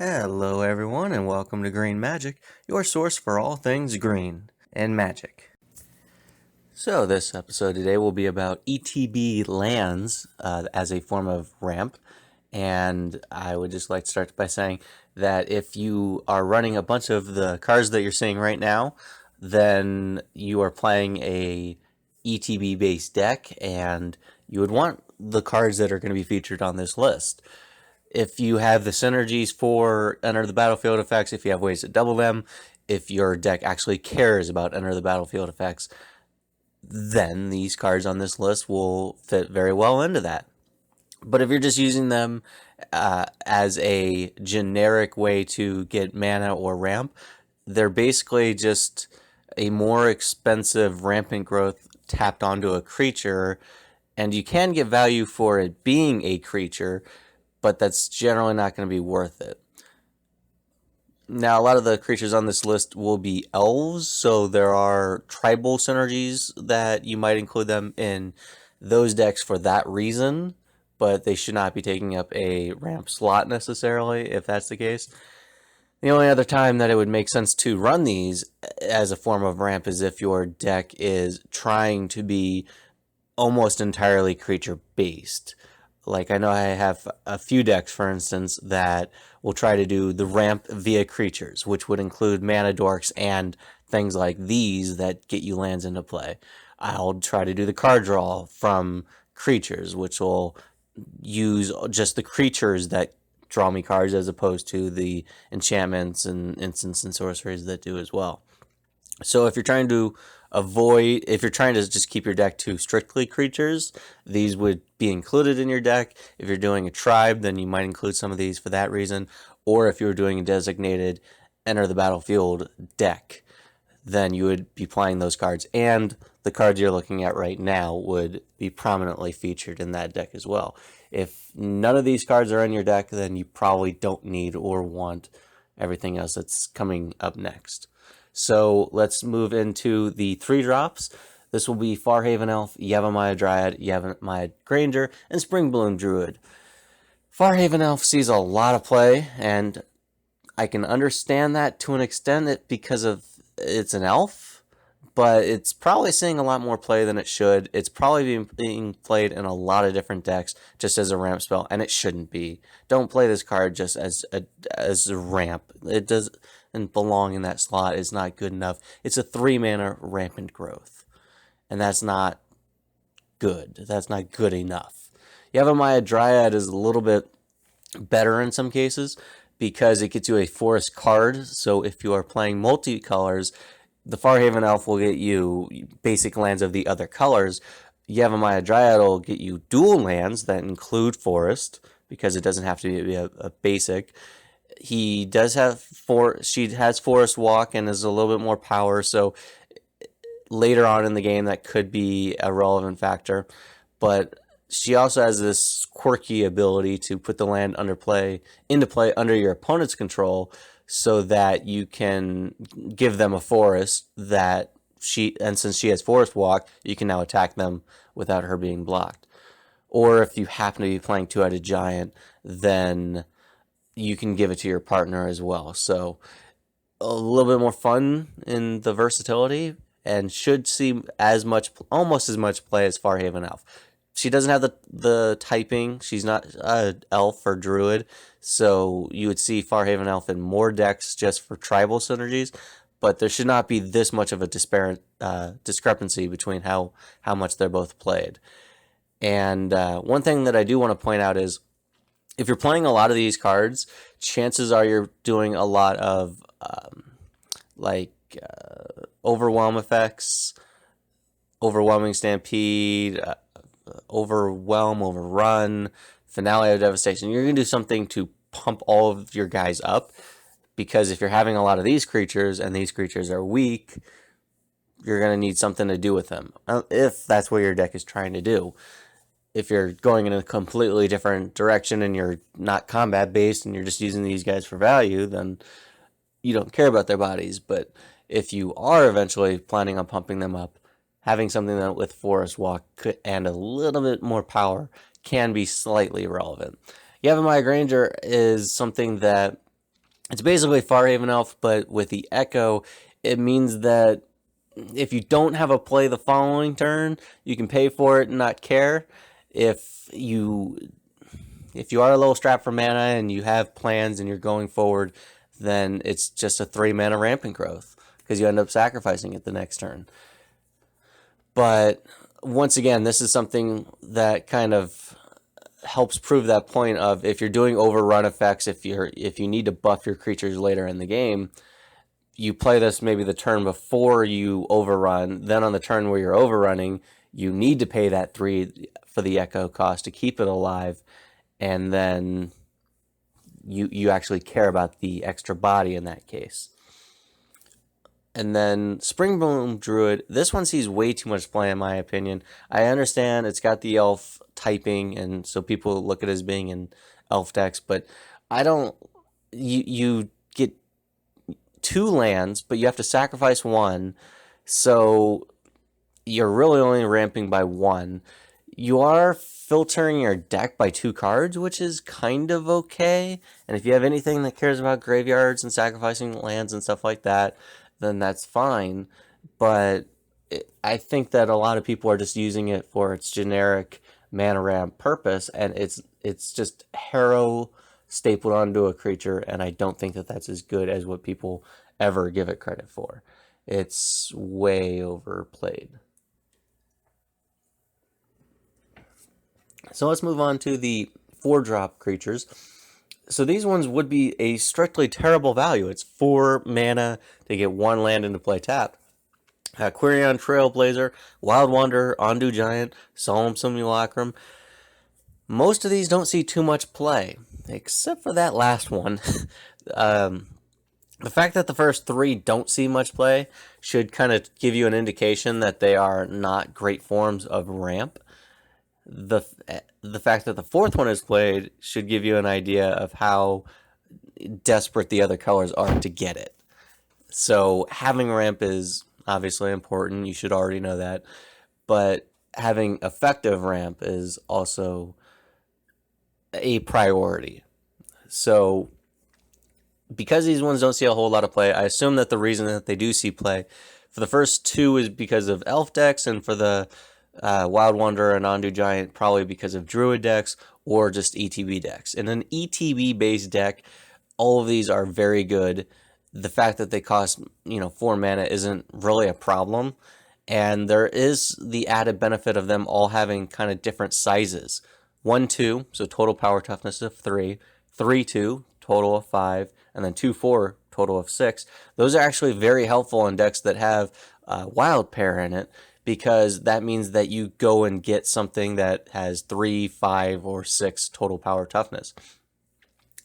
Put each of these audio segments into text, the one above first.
Hello everyone and welcome to Green Magic, your source for all things green and magic. So this episode today will be about ETB lands as a form of ramp, and I would just like to start by saying that if you are running a bunch of the cards that you're seeing right now, then you are playing a ETB based deck and you would want the cards that are going to be featured on this list. If you have the synergies for enter the battlefield effects, if you have ways to double them, if your deck actually cares about enter the battlefield effects, then these cards on this list will fit very well into that. But if you're just using them as a generic way to get mana or ramp, they're basically just a more expensive rampant growth tapped onto a creature, and you can get value for it being a creature, but that's generally not going to be worth it. Now, a lot of the creatures on this list will be elves, so there are tribal synergies that you might include them in those decks for that reason, but they should not be taking up a ramp slot necessarily, if that's the case. The only other time that it would make sense to run these as a form of ramp is if your deck is trying to be almost entirely creature-based. Like, I know I have a few decks, for instance, that will try to do the ramp via creatures, which would include mana dorks and things like these that get you lands into play. I'll try to do the card draw from creatures, which will use just the creatures that draw me cards as opposed to the enchantments and instants and sorceries that do as well. So if you're trying to if you're trying to just keep your deck to strictly creatures, these would be included in your deck. If you're doing a tribe, then you might include some of these for that reason. Or if you were doing a designated enter the battlefield deck, then you would be playing those cards. And the cards you're looking at right now would be prominently featured in that deck as well. If none of these cards are in your deck, then you probably don't need or want everything else that's coming up next. So let's move into the 3-drops. This will be Farhaven Elf, Yavimaya Dryad, Yavimaya Granger, and Springbloom Druid. Farhaven Elf sees a lot of play, and I can understand that to an extent because it's an elf, but it's probably seeing a lot more play than it should. It's probably being played in a lot of different decks just as a ramp spell, and it shouldn't be. Don't play this card just as a ramp. It doesn't belong in that slot. It's not good enough. It's a 3-mana rampant growth, and that's not good. That's not good enough. Yavimaya Dryad is a little bit better in some cases because it gets you a forest card. So if you are playing multicolors, the Farhaven Elf will get you basic lands of the other colors. Yavimaya Dryad will get you dual lands that include forest because it doesn't have to be a basic. He does have she has forest walk and is a little bit more power, so later on in the game that could be a relevant factor. But she also has this quirky ability to put the land into play under your opponent's control, so that you can give them a forest and since she has forest walk, you can now attack them without her being blocked. Or if you happen to be playing two-headed giant, then you can give it to your partner as well. So a little bit more fun in the versatility, and should see almost as much play as Farhaven Elf. She doesn't have the typing. She's not an elf or druid, so you would see Farhaven Elf in more decks just for tribal synergies, but there should not be this much of a discrepancy between how much they're both played. And one thing that I do want to point out is, if you're playing a lot of these cards, chances are you're doing a lot of overwhelm effects, overwhelming stampede, overwhelm, overrun, finale of devastation. You're going to do something to pump all of your guys up, because if you're having a lot of these creatures and these creatures are weak, you're going to need something to do with them, if that's what your deck is trying to do. If you're going in a completely different direction and you're not combat based and you're just using these guys for value, then you don't care about their bodies. But if you are eventually planning on pumping them up, having something that with forest walk and a little bit more power can be slightly relevant. Yavimaya Granger is something that It's basically Farhaven Elf, but with the Echo, it means that if you don't have a play the following turn, you can pay for it and not care. If you are a little strapped for mana and you have plans and you're going forward, then it's just a 3 mana rampant growth because you end up sacrificing it the next turn. But once again, this is something that kind of helps prove that point of if you're doing overrun effects, if you need to buff your creatures later in the game, you play this maybe the turn before you overrun. Then on the turn where you're overrunning, you need to pay that 3 for the Echo cost to keep it alive, and then you actually care about the extra body in that case. And then Springbloom Druid, this one sees way too much play in my opinion. I understand it's got the elf typing, and so people look at it as being in elf decks, but I don't. You get 2 lands, but you have to sacrifice 1, so you're really only ramping by 1. You are filtering your deck by 2 cards, which is kind of okay. And if you have anything that cares about graveyards and sacrificing lands and stuff like that, then that's fine. But I think that a lot of people are just using it for its generic mana ramp purpose, and it's just Harrow stapled onto a creature, and I don't think that that's as good as what people ever give it credit for. It's way overplayed. So let's move on to the 4-drop creatures. So these ones would be a strictly terrible value. It's 4 mana to get 1 land into play tapped. Quirion, Trailblazer, Wild Wanderer, Ondu Giant, Solemn Simulacrum. Most of these don't see too much play, except for that last one. The fact that the first 3 don't see much play should kind of give you an indication that they are not great forms of ramp. The fact that the 4th one is played should give you an idea of how desperate the other colors are to get it. So having ramp is obviously important. You should already know that. But having effective ramp is also a priority. So because these ones don't see a whole lot of play, I assume that the reason that they do see play for the first 2 is because of elf decks, and for the Wild Wanderer and Ondu Giant probably because of Druid decks or just ETB decks. In an ETB based deck, all of these are very good. The fact that they cost 4 mana isn't really a problem, and there is the added benefit of them all having kind of different sizes. 1-2, so total power toughness of 3, 3-2, total of 5, and then 2-4, total of 6. Those are actually very helpful in decks that have Wild Pair in it, because that means that you go and get something that has 3, 5, or 6 total power toughness.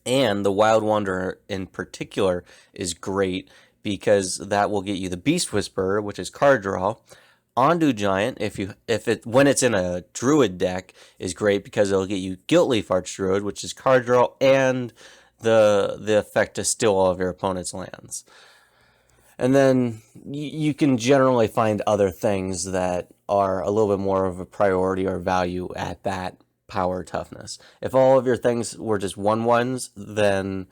And the Wild Wanderer in particular is great because that will get you the Beast Whisperer, which is card draw. Ondu Giant, when it's in a Druid deck, is great because it'll get you Guiltleaf Archdruid, which is card draw, and the effect to steal all of your opponent's lands. And then you can generally find other things that are a little bit more of a priority or value at that power toughness. If all of your things were just 1/1s, then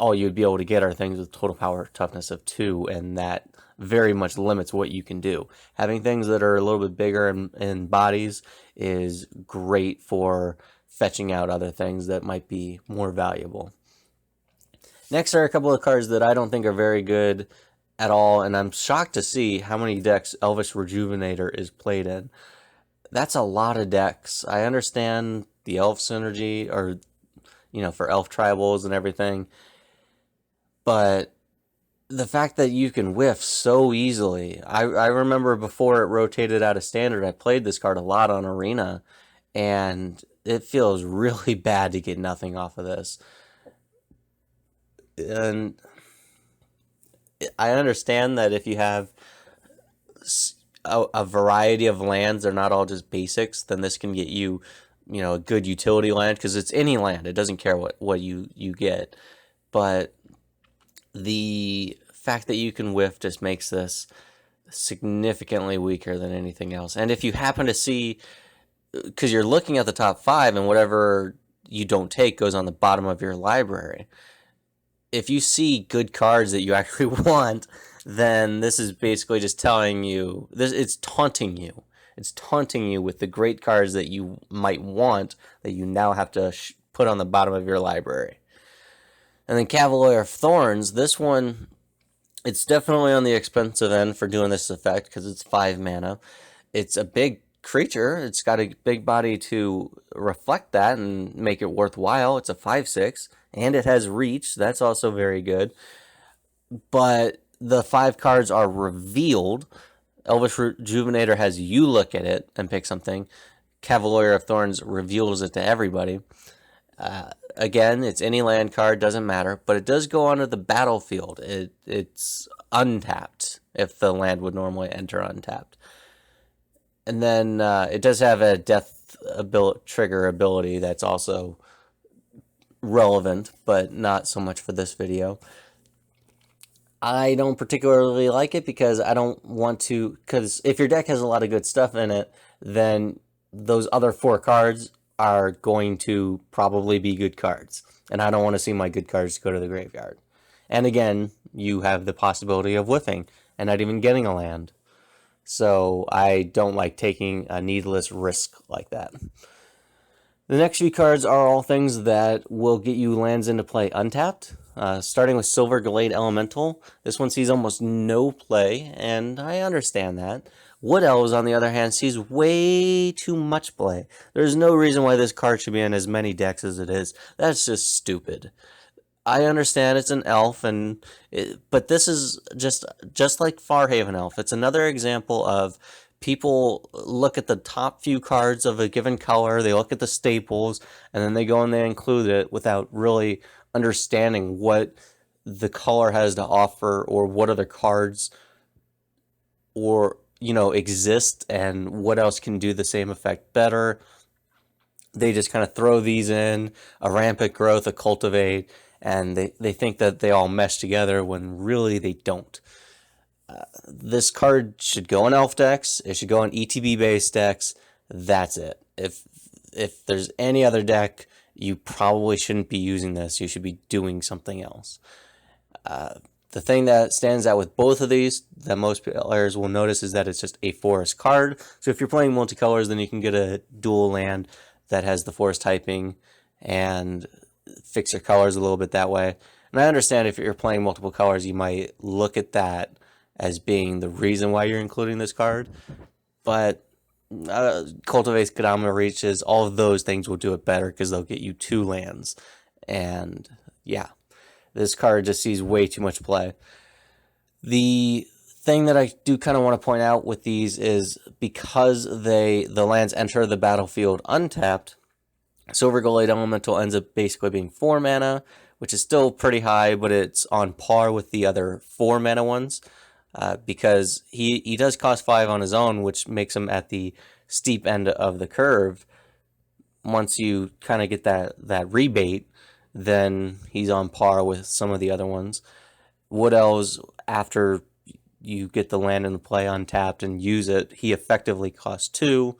all you'd be able to get are things with total power toughness of 2, and that very much limits what you can do. Having things that are a little bit bigger in bodies is great for fetching out other things that might be more valuable. Next are a couple of cards that I don't think are very good at all, and I'm shocked to see how many decks Elvish Rejuvenator is played in. That's a lot of decks. I understand the elf synergy, or for elf tribals and everything, but the fact that you can whiff so easily. I remember before it rotated out of standard, I played this card a lot on Arena, and it feels really bad to get nothing off of this. And I understand that if you have a variety of lands, they're not all just basics, then this can get you, a good utility land, because it's any land. It doesn't care what you get. But the fact that you can whiff just makes this significantly weaker than anything else. And if you happen to see, because you're looking at the top 5, and whatever you don't take goes on the bottom of your library. if you see good cards that you actually want, then this is basically just telling you, it's taunting you. It's taunting you with the great cards that you might want that you now have to put on the bottom of your library. And then Cavalier of Thorns, this one, it's definitely on the expensive end for doing this effect because it's 5 mana. It's a big creature. It's got a big body to reflect that and make it worthwhile. It's a 5/6, and it has reach. That's also very good. But the 5 cards are revealed. Elvish Rejuvenator has you look at it and pick something. Cavalier of Thorns reveals it to everybody. Again, it's any land card, doesn't matter, but it does go onto the battlefield. It's untapped if the land would normally enter untapped. And then it does have a death trigger ability that's also relevant, but not so much for this video. I don't particularly like it because I don't want to, because if your deck has a lot of good stuff in it, then those other 4 cards are going to probably be good cards. And I don't want to see my good cards go to the graveyard. And again, you have the possibility of whiffing and not even getting a land. So I don't like taking a needless risk like that. The next few cards are all things that will get you lands into play untapped. Starting with Silverglade Elemental. This one sees almost no play, and I understand that. Wood Elves, on the other hand, sees way too much play. There's no reason why this card should be in as many decks as it is. That's just stupid. I understand it's an elf, but this is just like Farhaven Elf. It's another example of people look at the top few cards of a given color, they look at the staples, and then they go and they include it without really understanding what the color has to offer or what other cards or exist and what else can do the same effect better. They just kind of throw these in, a rampant growth, a cultivate, and they think that they all mesh together when really they don't. This card should go in elf decks. It should go in ETB based decks. That's it. If there's any other deck, you probably shouldn't be using this. You should be doing something else. The thing that stands out with both of these that most players will notice is that it's just a forest card. So if you're playing multicolors, then you can get a dual land that has the forest typing and fix your colors a little bit that way. And I understand if you're playing multiple colors, you might look at that as being the reason why you're including this card. But Cultivates, Kadama Reaches, all of those things will do it better because they'll get you 2 lands. And yeah, this card just sees way too much play. The thing that I do kind of want to point out with these is because the lands enter the battlefield untapped, Silverglade Elemental ends up basically being 4 mana, which is still pretty high, but it's on par with the other 4 mana ones. Because he does cost 5 on his own, which makes him at the steep end of the curve. Once you kind of get that rebate, then he's on par with some of the other ones. Wood Elves, after you get the land in the play untapped and use it, he effectively costs 2.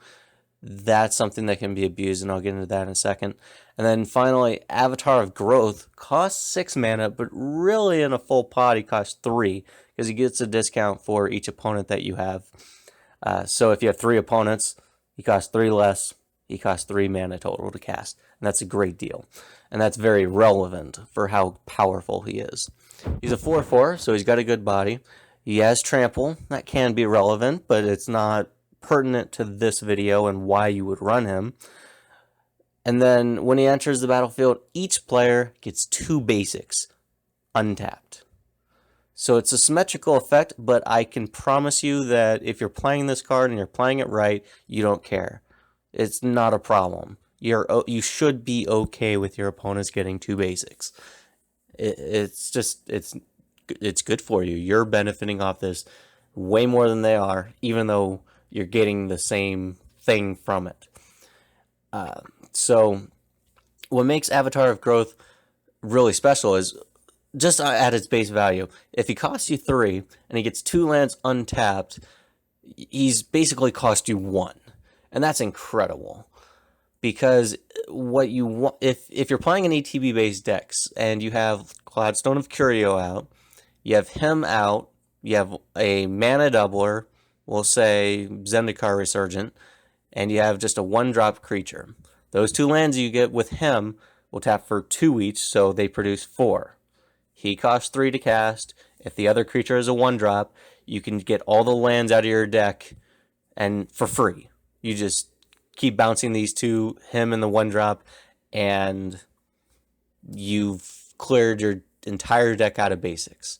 That's something that can be abused, and I'll get into that in a second. And then finally, Avatar of Growth costs 6 mana, but really in a full pot he costs 3, because he gets a discount for each opponent that you have. So if you have 3 opponents, he costs 3 less, he costs 3 mana total to cast. And that's a great deal. And that's very relevant for how powerful he is. He's a 4/4, so he's got a good body. He has trample. That can be relevant, but it's not pertinent to this video and why you would run him. And then when he enters the battlefield, each player gets 2 basics untapped. So it's a symmetrical effect, but I can promise you that if you're playing this card and you're playing it right, you don't care. It's not a problem. You should be okay with your opponents getting 2 basics. It's good for you. You're benefiting off this way more than they are, even though you're getting the same thing from it. So what makes Avatar of Growth really special is just at its base value. If he costs you 3 and he gets 2 lands untapped, he's basically cost you 1. And that's incredible. Because what you want, if you're playing an ETB based decks and you have Cloudstone of Curio out, you have him out, you have a mana doubler, we'll say Zendikar Resurgent, and you have just a 1-drop creature. Those 2 lands you get with him will tap for 2 each, so they produce 4. He costs 3 to cast. If the other creature is a 1-drop, you can get all the lands out of your deck and for free. You just keep bouncing these 2, him and the 1-drop, and you've cleared your entire deck out of basics,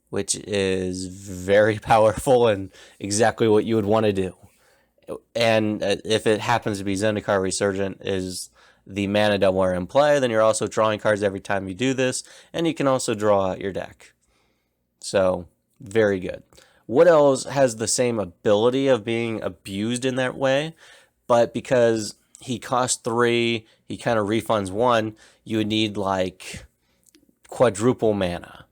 which is very powerful and exactly what you would want to do. And if it happens to be Zendikar Resurgent is the mana doubler in play, then you're also drawing cards every time you do this, and you can also draw out your deck. So, very good. Wood Elves has the same ability of being abused in that way, but because he costs 3, he kind of refunds 1, you would need like quadruple mana.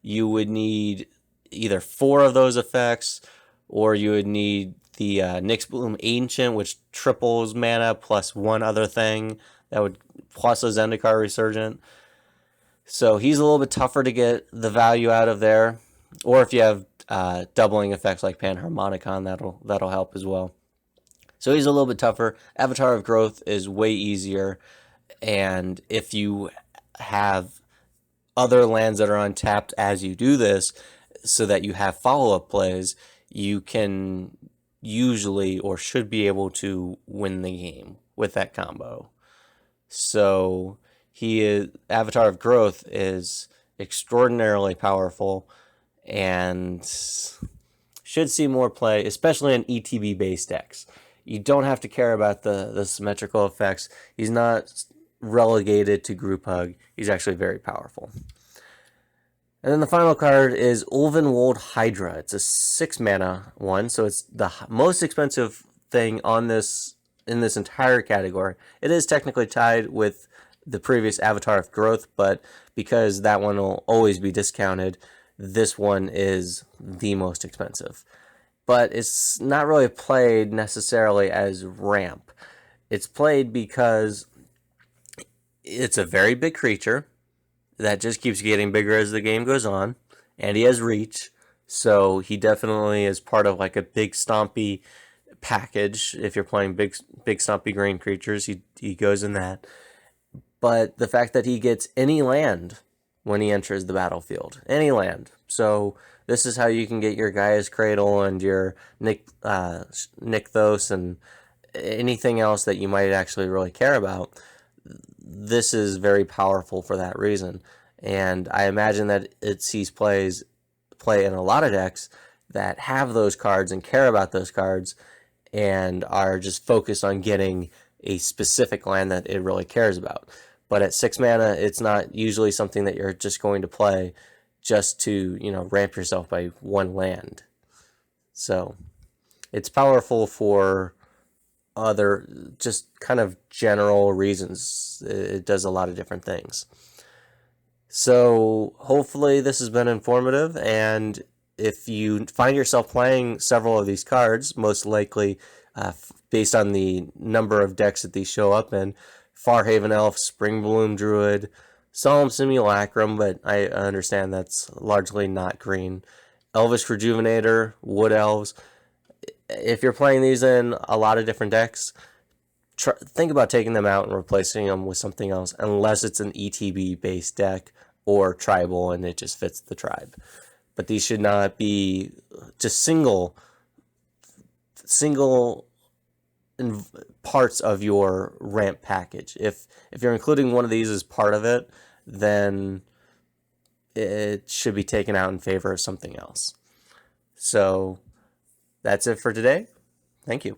You would need either 4 of those effects, or you would need the Nyxbloom Ancient, which triples mana plus 1 other thing that would plus a Zendikar Resurgent. So he's a little bit tougher to get the value out of there. Or if you have doubling effects like Panharmonicon, that'll help as well. So he's a little bit tougher. Avatar of Growth is way easier, and if you have other lands that are untapped as you do this, so that you have follow-up plays, you can usually or should be able to win the game with that combo. So Avatar of Growth is extraordinarily powerful and should see more play, especially in ETB based decks. You don't have to care about the symmetrical effects. He's not relegated to group hug. He's actually very powerful. And then the final card is Ulvenwald Hydra. It's a 6 mana one, so it's the most expensive thing on this in this entire category. It is technically tied with the previous Avatar of Growth, but because that one will always be discounted, this one is the most expensive. But it's not really played necessarily as ramp. It's played because it's a very big creature that just keeps getting bigger as the game goes on, and he has reach, so he definitely is part of like a big stompy package. If you're playing big stompy green creatures, he goes in that. But the fact that he gets any land when he enters the battlefield, any land. So this is how you can get your Gaia's Cradle and your Nykthos and anything else that you might actually really care about. This is very powerful for that reason, and I imagine that it sees play in a lot of decks that have those cards and care about those cards and are just focused on getting a specific land that it really cares about. But at 6 mana, it's not usually something that you're just going to play just to, ramp yourself by 1 land. So it's powerful for other just kind of general reasons. It does a lot of different things. So hopefully this has been informative, and if you find yourself playing several of these cards, most likely based on the number of decks that these show up in, Farhaven Elf, Springbloom Druid, Solemn Simulacrum, but I understand that's largely not green, Elvish Rejuvenator, Wood Elves. If you're playing these in a lot of different decks, think about taking them out and replacing them with something else, unless it's an ETB based deck or tribal and it just fits the tribe. But these should not be just single parts of your ramp package. If you're including one of these as part of it, then it should be taken out in favor of something else. So that's it for today. Thank you.